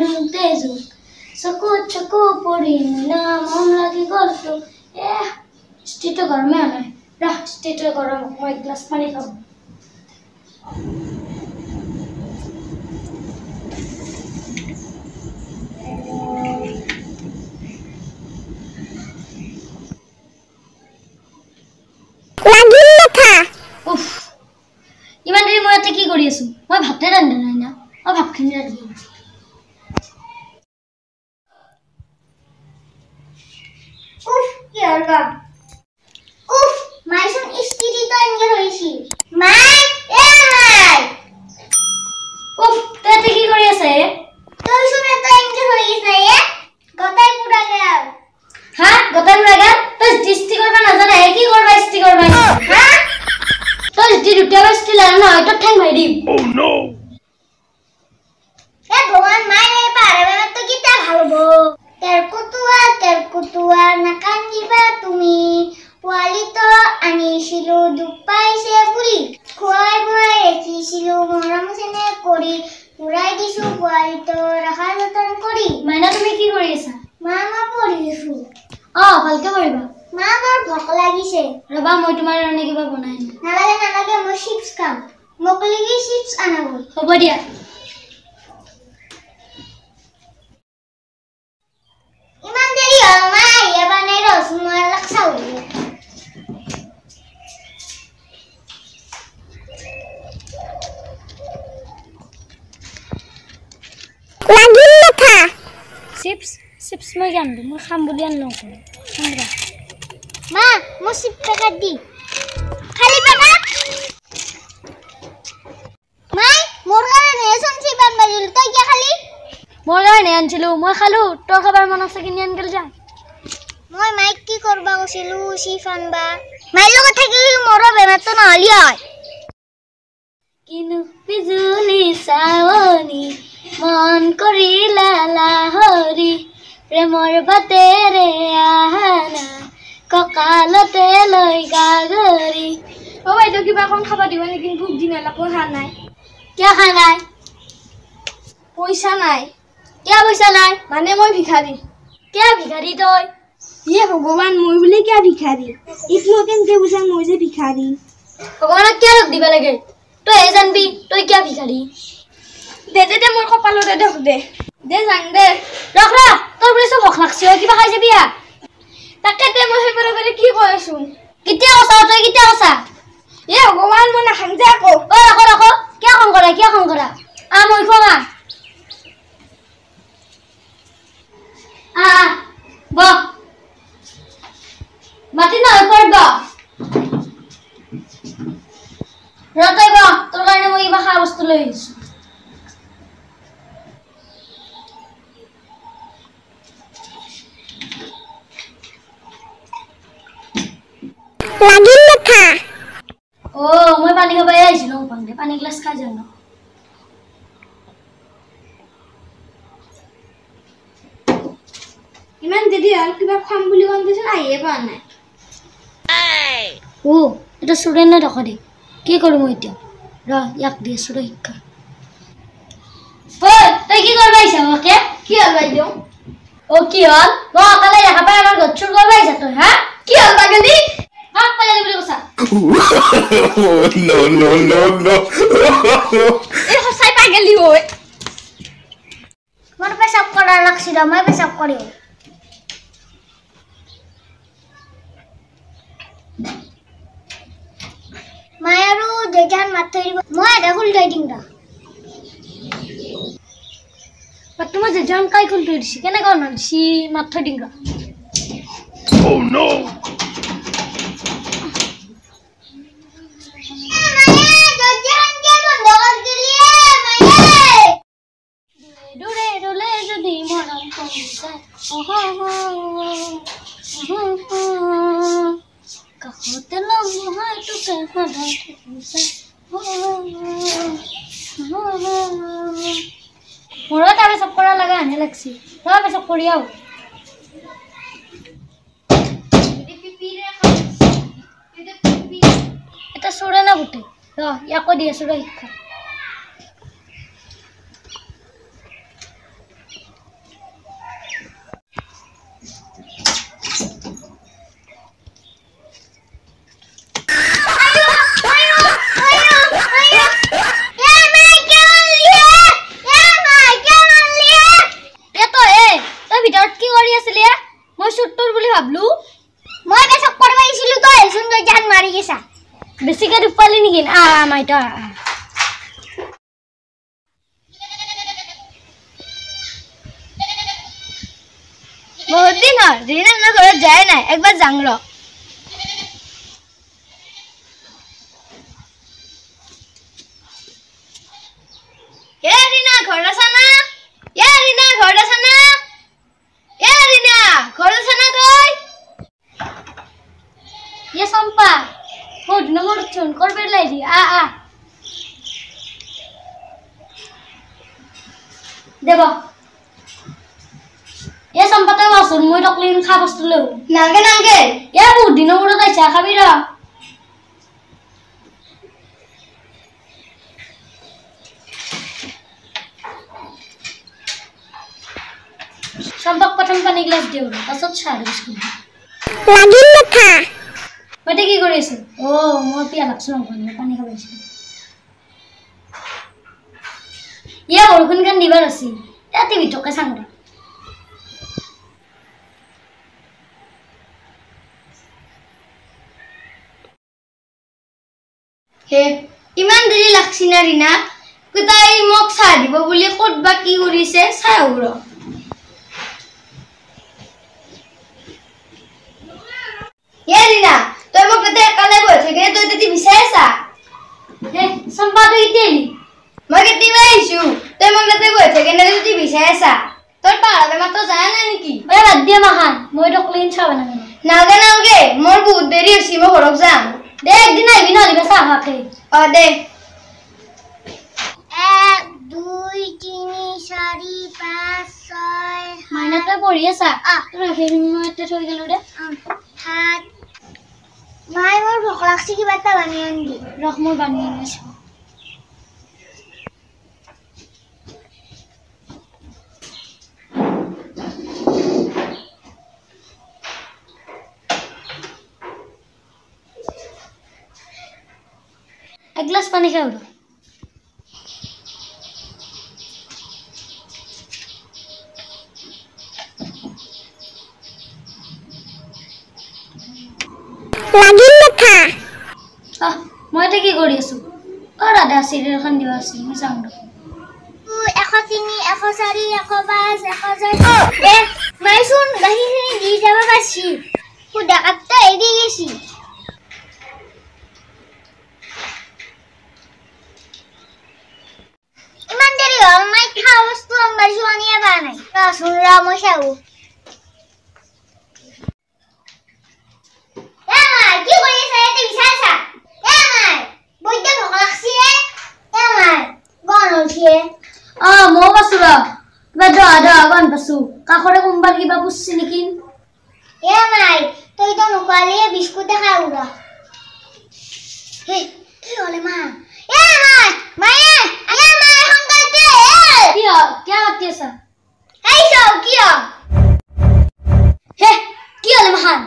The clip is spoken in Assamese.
ঢুলতে যোগ চকু পৰি না মন লাগি গলতো ষ্টেটো গৰমে নাই ৰাহ ষ্টেটো গৰম মই গ্লাছ পানী খাওঁ লাগিল মাথা উফ ইমান দেৰি মই ইয়াতে কি কৰি আছো মই ভাতে ৰান্ধা নাই না মই ভাতখিনি ৰান্ধিম উফ কি হল উফ মাইসন স্ত্ৰী তো এঙ্গেল হইছি মাই এ মাই উফ তাতে কি কৰি আছে তুই শুনে তো এঙ্গেল হইছে এ গতাই পুরা গেল হ্যাঁ গতাই পুরা গেল তো দৃষ্টি করবা না জানা কি করবা দৃষ্টি করবা হ্যাঁ তো দৃষ্টি দুটা বস্তি লাগা না হয়তো ঠ্যাং ভাই দিম Oh no এ ভগবান মাইরে পারে বাবা তো কিটা ভালবো তের কুতুয়া না কান্দিবা তুমি পোৱালি তো আনিছিলো দুপাইছে বুলি খুৱাই বুৱাই ৰাখিছিলো মৰম চেনে কৰি পুৰাই দিছো পোৱালি তো ৰাখাৰ যতন কৰি মাইনা তুমি কি কৰি আছা মা মই পঢ়ি আছো ভালকে কৰিবা মা মোৰ ভোক লাগিছে ৰবা মই তোমাৰ কাৰণে কিবা বনাই আনিম নালাগে মই চিপছ খাম মোক লাগি চিপছ আনাব হ'ব দিয়া ইমান দেৰি হ'ল মা আহিয়া বানাই ৰস মই অলপ চাওঁ লাগিল মাথা চিপছ মই জানো মই খাম বুলি আনলো মা মই চিপ পেকেট দি খালি পেকেট মাই মোৰ কাৰণে চোন চিপ আনবাৰিল তই কি খালি মোৰ কাৰণে আনছিলো মই খালো তোৰ খাবাৰ মন আছে কিনি আনগেল যা মই মাইক কি কৰবা কৈছিলো চিপ আনবা মাইৰ লগত থাকিলে মোৰো বেমাৰটো নহলি হয় কিনো বিজুলি চাৱনি মন কৰিলা লাহৰি প্ৰেমৰ বাটেৰে আহানা কঁকালতে লৈ গাগৰি বাইদেউ কিবা অকণ খাব দিব নেকি ভোক দিন অলপ খা নাই কিয় খা নাই পইচা নাই কিয় পইচা নাই মানে মই ভিখাৰী কিয় ভিখাৰী তই ইয়ে ভগৱান মই বুলি কিয় ভিখাৰী ইতনো কেনকে বুঝা মই যে ভিখাৰী ভগৱানক কিয় লগ দিব লাগে তই হে জানবি তই কিয় ভিখাৰী দে মোৰ কপালতে দেখ দে যাং দে ৰখ তোৰ বুলি চব ভোক লাগছে কিবা খাই যাবি তাকে মই সেইবাৰ মানে কি কৈ আছো কেতিয়া কৈছা তই কেতিয়া কৈছা এ ভগৱান মই নাখাং যে আকৌ ৰাখ কিয় খং কৰা মই খোৱা বহ মাতি নহয় কৰব ৰতই বহ তোৰ কাৰণে মই কিবা খোৱা বস্তু লৈ আহিছো লাগিল মাথা মই পানী খাবই আহিছিলো পানী গ্লাছ খাই যাম ইমান দেৰি হ'ল কিবা খাম বুলি কওঁতেচোন আহিয়ে পোৱা নাই এটা ষ্টুডেণ্টে দেখা দে কি কৰোঁ মই এতিয়া ইয়াক দি আছো শিক্ষা তই কি কৰিব আহিছা মোকে কি হ'ল বাইদেউ কি হ'ল মই অকালে দেখা পাই আমাৰ ঘৰত চুৰ কৰিব আহিছা তই হা কি হ'ল পাগলী হাক পালে বুলি কৈছা No এই সঁচাই পাগলী হয় মোৰ পেচাব কৰা লাগছিল মই পেচাব কৰিম মই আৰু দেউতাৰ মাত থৈ দিব মই এটা খুলি থৈ দিম তোমাৰ যেজন কাই খুলি থৈ দিছি কেনেকৈ নদিছি মাত থৈ দিম Oh no কাষতে লম্বহাই তোকে সদায় মোৰো তাৰ পেচাব কৰা লগা হেনে লাগছি তই পেচাব কৰি আহ এটা চোৰে না গোটেই ইয়াকো দি আছো শিক্ষা দুপালি নেকি মাইটা বহুত দিন হল রিনা না ঘরে যায় না একবার যাংর এ রিনা ঘর আছে না এ রিনা ঘর আছে না এ রিনা ঘর আছে না কই ये संपा होड नंबर चुन करबे लाइदी आ देबो ये संपाते वासुन মই টকলিন খা বস্তু লও নাগে নাগে এ বুদ্ধি নমুনা তাইছা খাবি রা সম্পক প্রথম পানি গ্লাস দিও তাছত ছাড় বিস্কুট লাগিল লেখা ওটা কি করেছে ও মোর পিয়া লাগছে না পানি খাবেছি ইয়া বরকুন গান দিবার আছে এতে বিটকে সাংরা হে ইমান দেৰি লাগছি না ৰিনা কোতাই মোক চাহ দিব বুলি ক'তবা কি কৰিছে চাওঁৰ এ ৰিনা তই মোক তাতে একালে বহি থাকে তই তাতে বিচাৰি আছা হে সম্পা তো ইতেলি মই কেতিয়াবা আহিছো তই মোক তাতে বহি থাকে নে তুই বিচাৰি আছা তোৰ পাৰা বেমাৰ তো জানা নাই নেকি ওই বাদ দিয়া মাখান মই টকলিন খাবে না নাগে নাগে মোৰ বহুত দেৰি হৈছে মই ঘৰত যাম দে একদিন আইবি না দিবা চাহ খাকে অ দে 1 2 3 4 5 6 মাইনাতে পঢ়ি আছা তোরা ফেরি মতে থই গেল রে 7 মাই মোৰ ভোক লাগছি কিবা এটা বানি আনবি রখ মই বানিয়ে নিছো এক গ্লাস পানি খাও রে লাগিল লেখা মই এটা কি কৰি আছো দাদা চিৰিয়েল এখন দিব আছে মই চাওঁ 103 104 105 106 এ মাইছুন গাহিখিনি দি যাব পাছি খুদা কাটটা এৰি গেছি ইমান দেৰি হ'ল মাই খা বস্তু আনবাৰ জোৱানিয়া বা নাই ৰাচুন ৰা মই চাও কি কৰি আছা এতে বিচাৰছা মাই বৈদ্য ভোক লাগছি মাই গন উঠিয়ে মই পাছো ৰ কিবা গন পাছো কাষৰে কোনবা কিবা পুছছি নেকি মাই তই তো নকৱালি বিস্কুট খাও ৰ হে কি হলে মা মাই সংকাইতে কিয় মাতি আছা আইছো কিয় হে কি হলে মাহান